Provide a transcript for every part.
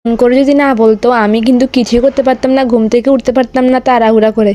করে যদি না বলতো আমি কিন্তু কিছুই করতে পারতাম না, ঘুম থেকে উঠতে পারতাম না তাড়াহুড়া করে।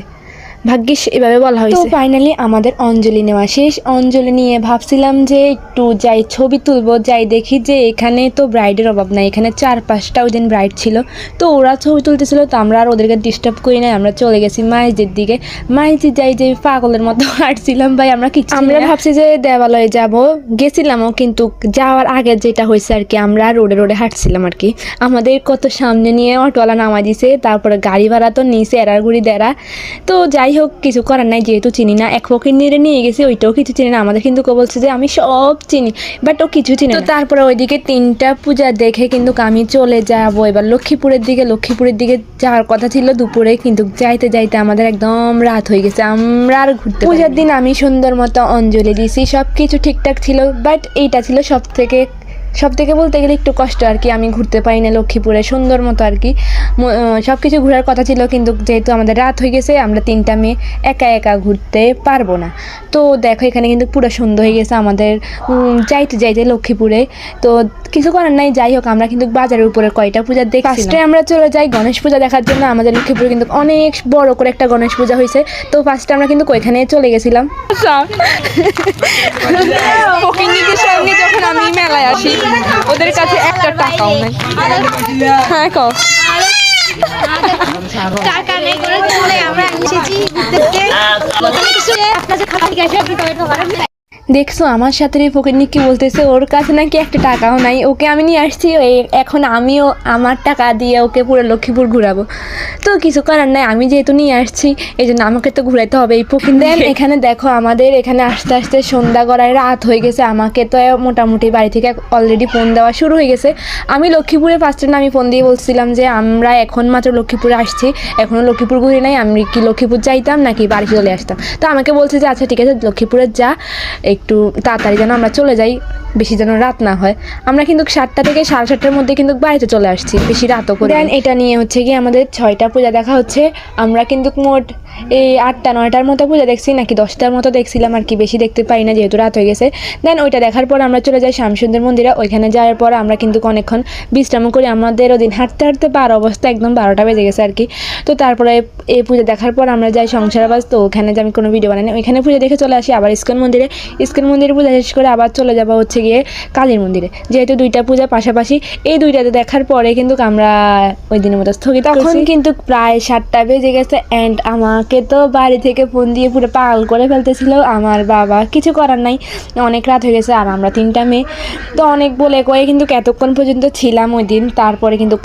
ভাগ্যিস এভাবে বলা হয়েছে। তো ফাইনালি আমাদের অঞ্জলি নেওয়া শেষ। অঞ্জলি নিয়ে ভাবছিলাম যে একটু যাই ছবি তুলবো, যাই দেখি যে এখানে তো ব্রাইডের অভাব নাই, এখানে 4-5টা ওই দিন ব্রাইড ছিল, তো ওরা ছবি তুলতেছিল, তো আমরা আর ওদেরকে ডিস্টার্ব করি নাই, আমরা চলে গেছি মাইজের দিকে। মাইজে যাই যে পাগলের মতো হাঁটছিলাম ভাই, আমরা ভাবছি যে দেবালয়ে যাব, গেছিলামও, কিন্তু যাওয়ার আগে যেটা হয়েছে আর কি, আমরা রোডে রোডে হাঁটছিলাম আর কি। আমাদের কত সামনে নিয়ে অটোওয়ালা নামা দিছে, তারপরে গাড়ি ভাড়া তো নিচে এরারগুড়ি দেড়া। তো যাই হোক, কিছু করার নাই, যেহেতু চিনি না। এক ফকির নিয়ে গেছি, ওইটাও কিছু চিনি না। আমাদের কিন্তু বলছে যে আমি সব চিনি, বাট ও কিছু চিনি না। তো তারপরে ওইদিকে 3টা পূজা দেখে কিন্তু আমি চলে যাবো এবার লক্ষ্মীপুরের দিকে যাওয়ার কথা ছিল দুপুরে, কিন্তু যাইতে যাইতে আমাদের একদম রাত হয়ে গেছে, আমরা আর ঘুরতে। পূজার দিন আমি সুন্দর মতো অঞ্জলি দিয়েছি, সব কিছু ঠিকঠাক ছিল, বাট এইটা ছিল সব থেকে বলতে গেলে একটু কষ্ট আর কি। আমি ঘুরতে পারি না লক্ষ্মীপুরে সুন্দর মতো আর কি। সব কিছু ঘোরার কথা ছিল, কিন্তু যেহেতু আমাদের রাত হয়ে গেছে, আমরা 3টা মেয়ে একা একা ঘুরতে পারবো না। তো দেখো এখানে কিন্তু পুরো সন্ধ্যা হয়ে গেছে আমাদের যাইতে লক্ষ্মীপুরে। তো কিছু করার নাই, যাই হোক আমরা কিন্তু বাজারের উপরে কয়টা পূজা দেখি। ফার্স্টে আমরা চলে যাই গণেশ পূজা দেখার জন্য। আমাদের লক্ষ্মীপুরে কিন্তু অনেক বড় করে একটা গণেশ পূজা হয়েছে, তো ফার্স্টে আমরা কিন্তু ওইখানে চলে গেছিলাম। সঙ্গে যখন আমি মেলায় আসি, ওদের কাছে একটা টাকাও নাই। হ্যাঁ কও। টাকা নেই করে আমরা এসেছি দেখছো আমার সাথে ফকিরনি কি বলতেছে, ওর কাছে নাকি একটা টাকাও নাই। ওকে আমি নিয়ে আসছি, এখন আমিও আমার টাকা দিয়ে ওকে পুরো লক্ষ্মীপুর ঘুরাবো। তো কিছু করার নাই, আমি যেহেতু নিয়ে আসছি এই জন্য আমাকে তো ঘুরাইতে হবে এই ফকির। দেন এখানে দেখো আমাদের এখানে আস্তে আস্তে সন্ধ্যা গড়ায় রাত হয়ে গেছে। আমাকে তো মোটামুটি বাড়ি থেকে অলরেডি ফোন দেওয়া শুরু হয়ে গেছে। আমি লক্ষ্মীপুরে ফার্স্টে না আমি ফোন দিয়ে বলছিলাম যে আমরা এখন মাত্র লক্ষ্মীপুরে আসছি, এখনও লক্ষ্মীপুর ঘুরি নাই, আমি কি লক্ষ্মীপুর যাইতাম নাকি বাড়ি চলে আসতাম। তো আমাকে বলছে যে আচ্ছা ঠিক আছে লক্ষ্মীপুরে যা, একটু তাড়াতাড়ি যেন আমরা চলে যাই, বেশি যেন রাত না হয়। আমরা কিন্তু 7টা থেকে 7:30টার মধ্যে কিন্তু বাড়িতে চলে আসছি, বেশি রাতও করে। দেন এটা নিয়ে হচ্ছে কি আমাদের 6টা পূজা দেখা হচ্ছে। আমরা কিন্তু মোট এই 8টা-9টার মতো পূজা দেখছি, নাকি 10টার মতো দেখছিলাম আর কি, বেশি দেখতে পাই না যেহেতু রাত হয়ে গেছে। দেন ওইটা দেখার পর আমরা চলে যাই শ্যামসুন্দর মন্দিরে। ওইখানে যাওয়ার পর আমরা কিন্তু অনেকক্ষণ বিশ্রাম করি। আমাদের ওদিন হাঁটতে হাঁটতে পার অবস্থা একদম 12টা বেজে গেছে আর কি। তো তারপরে এই পূজা দেখার পর আমরা যাই সংসারাবাস। তো ওখানে যে আমি কোনো ভিডিও বানাই না, ওইখানে পূজা দেখে চলে আসি আবার ইস্কন মন্দিরে পূজা শেষ করে আবার চলে যাবো হচ্ছে গিয়ে কালীর মন্দিরে, যেহেতু 2টা পূজা পাশাপাশি। এই 2টাতে দেখার পরে কিন্তু আমরা ওই দিনের মতো স্থগিত করছি। তখন কিন্তু প্রায় 7টা বেজে গেছে, অ্যান্ড আমাকে তো বাড়ি থেকে ফোন দিয়ে পুরো পাগল করে ফেলতেছিল আমার বাবা। কিছু করার নাই, অনেক রাত হয়ে গেছে, আর আমরা 3টা মেয়ে, তো অনেক বলে কয়ে কিন্তু এতক্ষণ পর্যন্ত ছিলাম ওই দিন। তারপরে কিন্তু